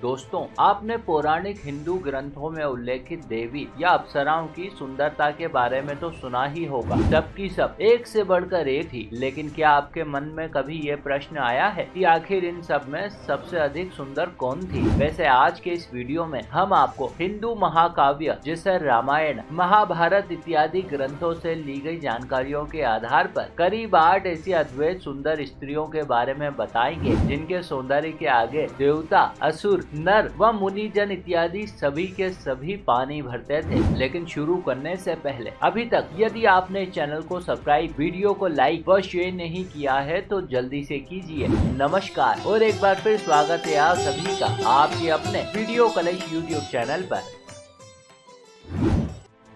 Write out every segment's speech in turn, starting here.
दोस्तों, आपने पौराणिक हिंदू ग्रंथों में उल्लेखित देवी या अप्सराओं की सुंदरता के बारे में तो सुना ही होगा। सबकी सब एक से बढ़कर एक थी, लेकिन क्या आपके मन में कभी ये प्रश्न आया है कि आखिर इन सब में सबसे अधिक सुंदर कौन थी? वैसे आज के इस वीडियो में हम आपको हिंदू महाकाव्य जैसे रामायण, महाभारत इत्यादि ग्रंथों से ली गई जानकारियों के आधार पर करीब 8 ऐसी अद्वैत सुंदर स्त्रियों के बारे में बताएंगे, जिनके सौंदर्य के आगे देवता, असुर, नर व मुनिजन इत्यादि सभी के सभी पानी भरते थे। लेकिन शुरू करने से पहले अभी तक यदि आपने इस चैनल को सब्सक्राइब, वीडियो को लाइक व शेयर नहीं किया है तो जल्दी से कीजिए। नमस्कार और एक बार फिर स्वागत है आप सभी का आपके अपने वीडियो कलेश यूट्यूब चैनल पर।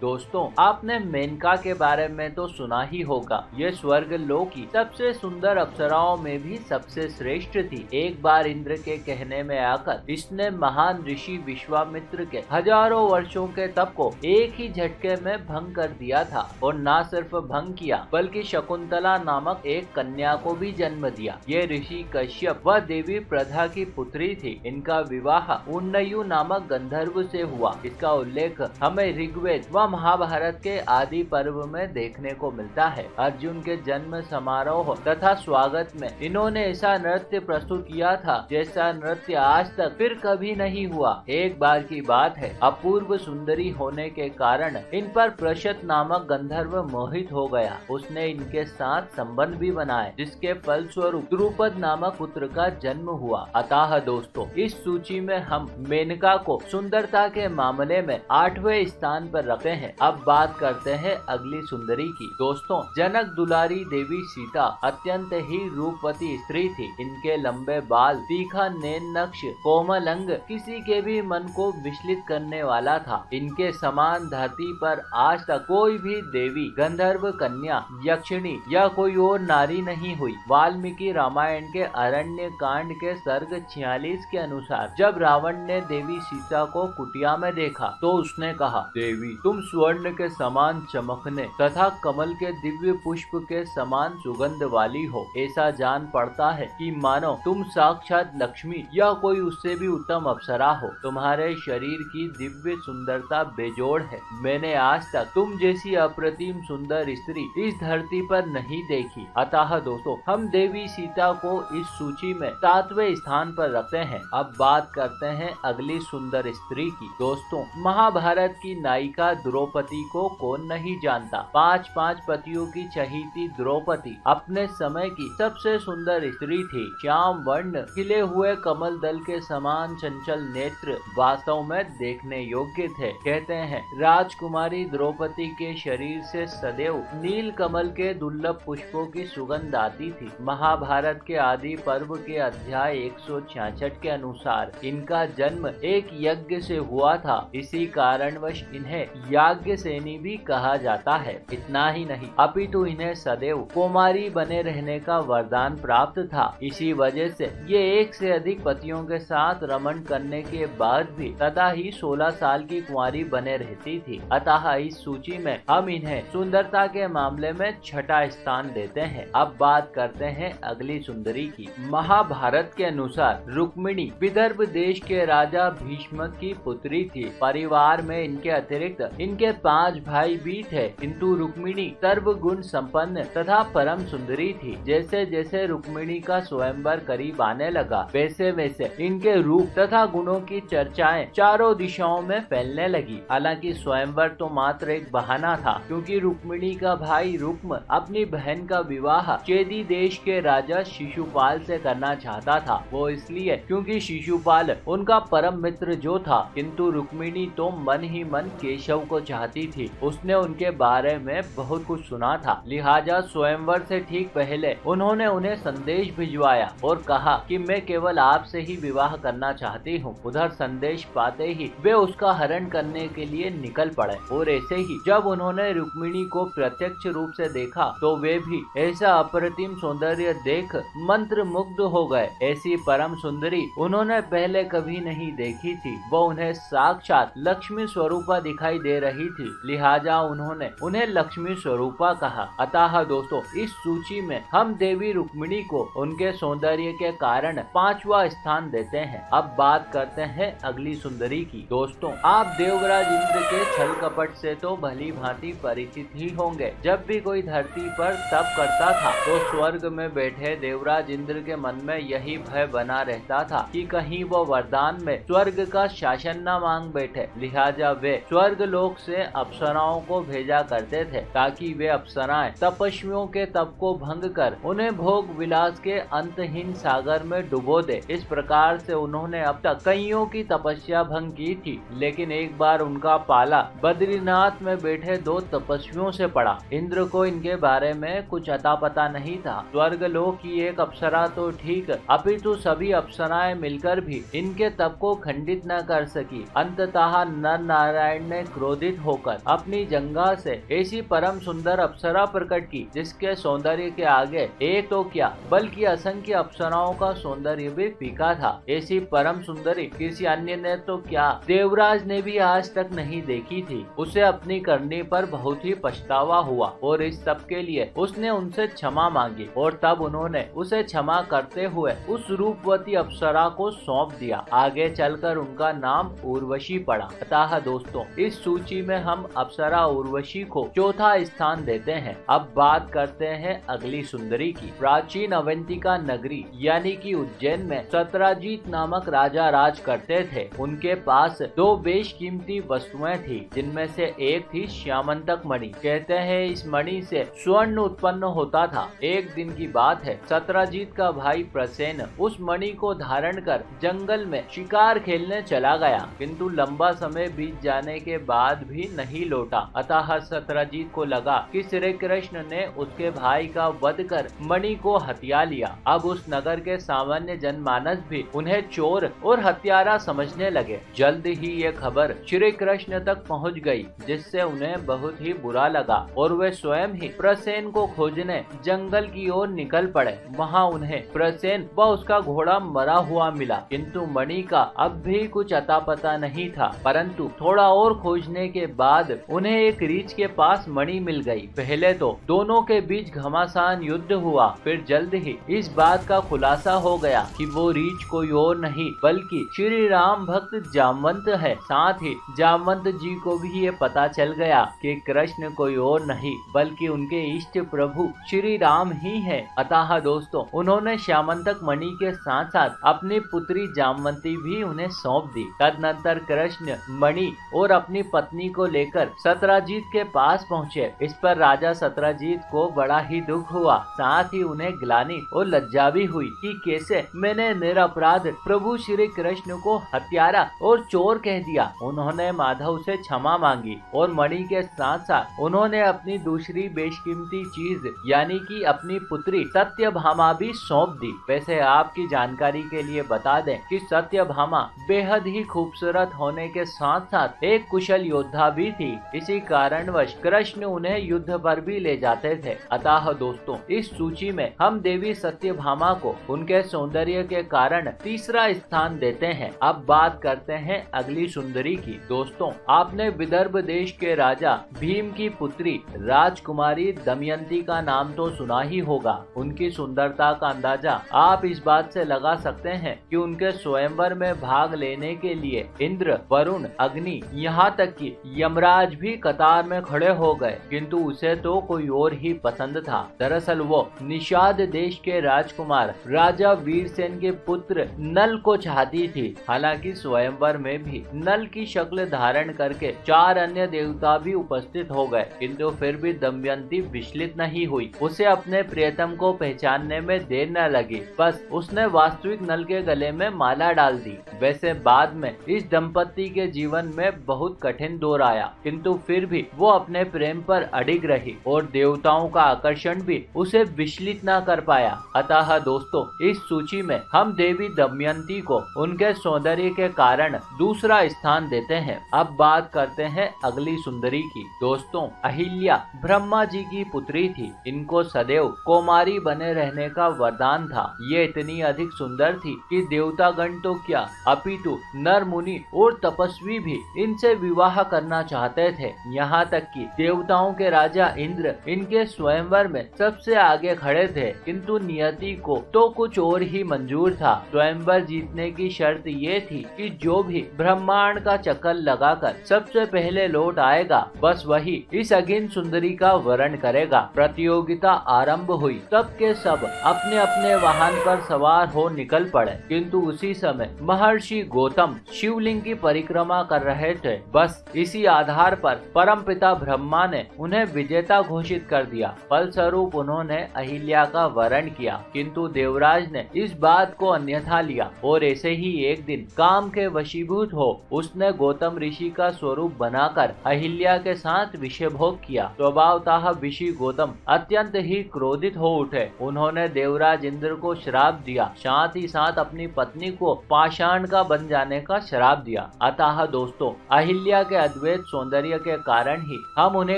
दोस्तों, आपने मेनका के बारे में तो सुना ही होगा। ये स्वर्ग लोक की सबसे सुंदर अप्सराओं में भी सबसे श्रेष्ठ थी। एक बार इंद्र के कहने में आकर इसने महान ऋषि विश्वामित्र के हजारों वर्षों के तप को एक ही झटके में भंग कर दिया था, और न सिर्फ भंग किया बल्कि शकुंतला नामक एक कन्या को भी जन्म दिया। ये ऋषि कश्यप व देवी प्रधा की पुत्री थी। इनका विवाह उन्नयु नामक गंधर्व से हुआ। इसका उल्लेख हमें ऋग्वेद व महाभारत के आदि पर्व में देखने को मिलता है। अर्जुन के जन्म समारोह तथा स्वागत में इन्होंने ऐसा नृत्य प्रस्तुत किया था जैसा नृत्य आज तक फिर कभी नहीं हुआ। एक बार की बात है, अपूर्व सुंदरी होने के कारण इन पर प्रशत नामक गंधर्व मोहित हो गया। उसने इनके साथ संबंध भी बनाए, जिसके फलस्वरूप द्रुपद नामक पुत्र का जन्म हुआ। अतः दोस्तों, इस सूची में हम मेनका को सुंदरता के मामले में 8वें स्थान पर रखते हैं। अब बात करते हैं अगली सुंदरी की। दोस्तों, जनक दुलारी देवी सीता अत्यंत ही रूपवती स्त्री थी। इनके लंबे बाल, तीखा नैन नक्श, कोमल अंग किसी के भी मन को विचलित करने वाला था। इनके समान धरती पर आज तक कोई भी देवी, गंधर्व कन्या, यक्षिणी या कोई और नारी नहीं हुई। वाल्मीकि रामायण के अरण्य कांड के सर्ग 46 के अनुसार जब रावण ने देवी सीता को कुटिया में देखा तो उसने कहा, देवी तुम स्वर्ण के समान चमकने तथा कमल के दिव्य पुष्प के समान सुगंध वाली हो। ऐसा जान पड़ता है कि मानो तुम साक्षात लक्ष्मी या कोई उससे भी उत्तम अप्सरा हो। तुम्हारे शरीर की दिव्य सुंदरता बेजोड़ है। मैंने आज तक तुम जैसी अप्रतिम सुंदर स्त्री इस धरती पर नहीं देखी। अतः दोस्तों, हम देवी सीता को इस सूची में 7वें स्थान पर रखते हैं। अब बात करते हैं अगली सुंदर स्त्री की। दोस्तों, महाभारत की नायिका द्रौपदी को कौन नहीं जानता। 5 पतियों की चहीती द्रौपदी अपने समय की सबसे सुंदर स्त्री थी। श्याम वर्ण, खिले हुए कमल दल के समान चंचल नेत्र वास्तव में देखने योग्य थे। कहते हैं, राजकुमारी द्रौपदी के शरीर से सदैव नील कमल के दुर्लभ पुष्पों की सुगंध आती थी। महाभारत के आदि पर्व के अध्याय 166 के अनुसार इनका जन्म एक यज्ञ से हुआ था। इसी कारणवश इन्हें याज्ञ सेनी भी कहा जाता है। इतना ही नहीं, अपितु इन्हें सदैव कुमारी बने रहने का वरदान प्राप्त था। इसी वजह से ये एक से अधिक पतियों के साथ रमण करने के बाद भी सदा ही 16 साल की कुंवारी बने रहती थी। अतः इस सूची में हम इन्हें सुंदरता के मामले में 6ठा स्थान देते हैं। अब बात करते हैं अगली सुंदरी की। महाभारत के अनुसार रुक्मिणी विदर्भ देश के राजा भीष्म की पुत्री थी। परिवार में इनके अतिरिक्त इनके 5 भाई भी थे, किंतु रुक्मिणी सर्वगुण संपन्न तथा परम सुंदरी थी। जैसे जैसे रुक्मिणी का स्वयंवर करीब आने लगा, वैसे वैसे इनके रूप तथा गुणों की चर्चाएं चारों दिशाओं में फैलने लगी। हालांकि स्वयंवर तो मात्र एक बहाना था, क्योंकि रुक्मिणी का भाई रुक्म अपनी बहन का विवाह चेदी देश के राजा शिशुपाल से करना चाहता था। वो इसलिए क्योंकि शिशुपाल उनका परम मित्र जो था, किंतु रुक्मिणी तो मन ही मन केशव को चाहती थी। उसने उनके बारे में बहुत कुछ सुना था, लिहाजा स्वयंवर से ठीक पहले उन्होंने उन्हें संदेश भिजवाया और कहा कि मैं केवल आपसे ही विवाह करना चाहती हूँ। उधर संदेश पाते ही वे उसका हरण करने के लिए निकल पड़े, और ऐसे ही जब उन्होंने रुक्मिणी को प्रत्यक्ष रूप से देखा तो वे भी ऐसा अप्रतिम सौंदर्य देख मंत्र मुग्ध हो गए। ऐसी परम सुंदरी उन्होंने पहले कभी नहीं देखी थी। वो उन्हें साक्षात लक्ष्मी स्वरूपा दिखाई दे रही थी, लिहाजा उन्होंने उन्हें लक्ष्मी स्वरूपा कहा। अतः दोस्तों इस सूची में हम देवी रुक्मिणी को उनके सौंदर्य के कारण 5वां स्थान देते हैं। अब बात करते हैं अगली सुंदरी की। दोस्तों आप देवराज इंद्र के छल कपट से तो भली भांति परिचित ही होंगे। जब भी कोई धरती पर तप करता था तो स्वर्ग में बैठे देवराज इंद्र के मन में यही भय बना रहता था कि कहीं वो वरदान में स्वर्ग का शासन न मांग बैठे। लिहाजा वे स्वर्ग लोक से अप्सराओं को भेजा करते थे ताकि वे अप्सराएं तपस्वियों के तप को भंग कर उन्हें भोग विलास के अंतहीन सागर में डुबो दे। इस प्रकार से उन्होंने अब तक कईयों की तपस्या भंग की थी, लेकिन एक बार उनका पाला बद्रीनाथ में बैठे 2 तपस्वियों से पड़ा। इंद्र को इनके बारे में कुछ अता पता नहीं था। स्वर्ग लोक की एक अप्सरा तो ठीक, अपितु सभी अप्सराएं मिलकर भी इनके तप को खंडित न कर सकी। अंततः नर नारायण ने क्रोधित होकर अपनी जंघा से ऐसी परम सुंदर अप्सरा प्रकट की जिसके सौंदर्य के आगे एक तो क्या बल्कि असंख्य अप्सराओं का सौंदर्य भी फीका था। ऐसी परम सुंदरी किसी अन्य ने तो क्या देवराज ने भी आज तक नहीं देखी थी। उसे अपनी करनी पर बहुत ही पछतावा हुआ और इस सब के लिए उसने उनसे क्षमा मांगी और तब उन्होंने उसे क्षमा करते हुए उस रूपवती अप्सरा को सौंप दिया। आगे चलकर उनका नाम उर्वशी पड़ा। अतः दोस्तों इस सूची में हम अप्सरा उर्वशी को 4था स्थान देते हैं। अब बात करते हैं अगली सुंदरी की। प्राचीन अवंतिका नगरी यानी कि उज्जैन में सत्राजीत नामक राजा राज करते थे। उनके पास 2 बेशकीमती वस्तुएं थी, जिनमें से एक थी श्यामंतक मणि। कहते हैं इस मणि से स्वर्ण उत्पन्न होता था। एक दिन की बात है, सत्राजीत का भाई प्रसेन उस मणि को धारण कर जंगल में शिकार खेलने चला गया, किंतु लंबा समय बीत जाने के बाद भी नहीं लौटा। अतः सत्राजीत को लगा कि श्री कृष्ण ने उसके भाई का वध कर मणि को हत्या लिया। अब उस नगर के सामान्य जनमानस भी उन्हें चोर और हत्यारा समझने लगे। जल्द ही ये खबर श्री कृष्ण तक पहुंच गई, जिससे उन्हें बहुत ही बुरा लगा और वे स्वयं ही प्रसेन को खोजने जंगल की ओर निकल पड़े। वहां उन्हें प्रसेन व उसका घोड़ा मरा हुआ मिला, किंतु मणि का अब भी कुछ अता पता नहीं था। परंतु थोड़ा और खोजने के बाद उन्हें एक रीछ के पास मणि मिल गई। पहले तो दोनों के बीच घमासान युद्ध हुआ, फिर जल्द ही इस बात का खुलासा हो गया कि वो रीछ कोई और नहीं बल्कि श्री राम भक्त जामवंत है। साथ ही जामवंत जी को भी ये पता चल गया कि कृष्ण कोई और नहीं बल्कि उनके इष्ट प्रभु श्री राम ही है। अतः दोस्तों उन्होंने श्यामंतक मणि के साथ साथ अपनी पुत्री जामवंती भी उन्हें सौंप दी। तदनंतर कृष्ण मणि और अपनी पत्नी को लेकर सत्राजीत के पास पहुँचे। इस पर राजा सत्राजीत को बड़ा ही दुख हुआ, साथ ही उन्हें ग्लानि और लज्जा भी हुई कि कैसे मैंने निरपराध प्रभु श्री कृष्ण को हत्यारा और चोर कह दिया। उन्होंने माधव से क्षमा मांगी और मणि के साथ साथ उन्होंने अपनी दूसरी बेशकीमती चीज यानी कि अपनी पुत्री सत्यभामा भी सौंप दी। वैसे आपकी जानकारी के लिए बता दें कि सत्यभामा बेहद ही खूबसूरत होने के साथ साथ एक कुशल योद्धा भी थी। इसी कारणवश कृष्ण उन्हें युद्ध पर भी ले जाते थे। अतः दोस्तों इस सूची में हम देवी सत्यभामा को उनके सौंदर्य के कारण 3रा स्थान देते हैं। अब बात करते हैं अगली सुंदरी की। दोस्तों आपने विदर्भ देश के राजा भीम की पुत्री राजकुमारी दमयंती का नाम तो सुना ही होगा। उनकी सुंदरता का अंदाजा आप इस बात से लगा सकते हैं कि उनके स्वयंवर में भाग लेने के लिए इंद्र, वरुण, अग्नि, यहाँ तक कि यमराज भी कतार में खड़े हो गए, किंतु उसे तो कोई और ही पसंद था। दरअसल वो निषाद देश के राजकुमार राजा वीरसेन के पुत्र नल को चाहती थी। हालांकि स्वयंवर में भी नल की शक्ल धारण करके 4 अन्य देवता भी उपस्थित हो गए, किंतु फिर भी दमयंती विचलित नहीं हुई। उसे अपने प्रियतम को पहचानने में देर न लगी, बस उसने वास्तविक नल के गले में माला डाल दी। वैसे बाद में इस दंपति के जीवन में बहुत कठिन दौर आया, किंतु फिर भी वो अपने प्रेम पर अडिग रही और देवताओं का आकर्षण भी उसे विचलित न कर पाया। अतः दोस्तों इस सूची में हम देवी दमयंती को उनके सौंदर्य के कारण 2रा स्थान देते हैं। अब बात करते हैं अगली सुंदरी की। दोस्तों अहिल्या ब्रह्मा जी की पुत्री थी। इनको सदैव कुमारी बने रहने का वरदान था। ये इतनी अधिक सुंदर थी कि देवतागण तो क्या अपितु नर मुनि और तपस्वी भी इनसे विवाह करना चाहते थे। यहाँ तक कि देवताओं के राजा इंद्र इनके स्वयंवर में सबसे आगे खड़े थे, किंतु नियति को तो कुछ और ही मंजूर था। स्वयंवर जीतने की शर्त ये थी कि जो भी ब्रह्मांड का चक्कर लगाकर सबसे पहले लौट आएगा, बस वही इस अगिन सुंदरी का वरण करेगा। प्रतियोगिता आरंभ हुई। सब के सब अपने अपने वाहन पर सवार हो निकल पड़े, किंतु उसी समय महर्षि गौतम शिवलिंग की परिक्रमा कर रहे थे। बस इसी आधार पर परमपिता ब्रह्मा ने उन्हें विजेता घोषित कर दिया। फलस्वरूप उन्होंने अहिल्या का वरण किया, किंतु देवराज ने इस बात को अन्यथा लिया और ऐसे ही एक दिन काम के वशीभूत हो उसने गौतम ऋषि का स्वरूप बनाकर अहिल्या के साथ विषय भोग किया। स्वभावतः ऋषि गौतम अत्यंत ही क्रोधित हो उठे। उन्होंने देवराज इंद्र को श्राप दिया, साथ ही साथ अपनी पत्नी को पाषाण का बन जाने का श्राप दिया। अतः दोस्तों, अहिल्या के अद्वैत सौंदर्य के कारण ही हम उन्हें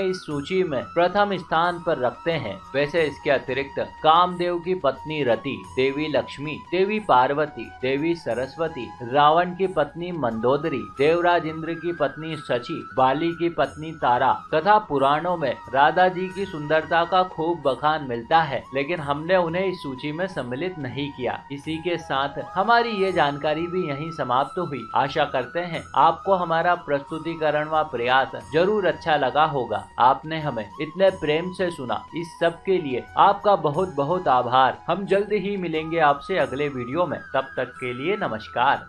इस सूची में प्रथम स्थान पर रखते हैं। वैसे इसके अतिरिक्त कामदेव की पत्नी रति, देवी लक्ष्मी, देवी पार्वती, देवी सरस्वती, रावण की पत्नी मंदोदरी, देवराज इंद्र की पत्नी शची, बाली की पत्नी तारा तथा पुराणों में राधा जी की सुंदरता का खूब बखान मिलता है, लेकिन हमने उन्हें इस सूची में सम्मिलित नहीं किया। इसी के साथ हमारी ये जानकारी भी यहीं समाप्त हुई। आशा करते हैं आपको हमारा प्रस्तुतिकरण व प्रयास जरूर अच्छा लगा होगा। आपने हमें इतने प्रेम से सुना, इस सब के लिए आपका बहुत बहुत आभार। हम जल्द ही मिलेंगे आपसे अगले वीडियो में। तब तक के लिए नमस्कार।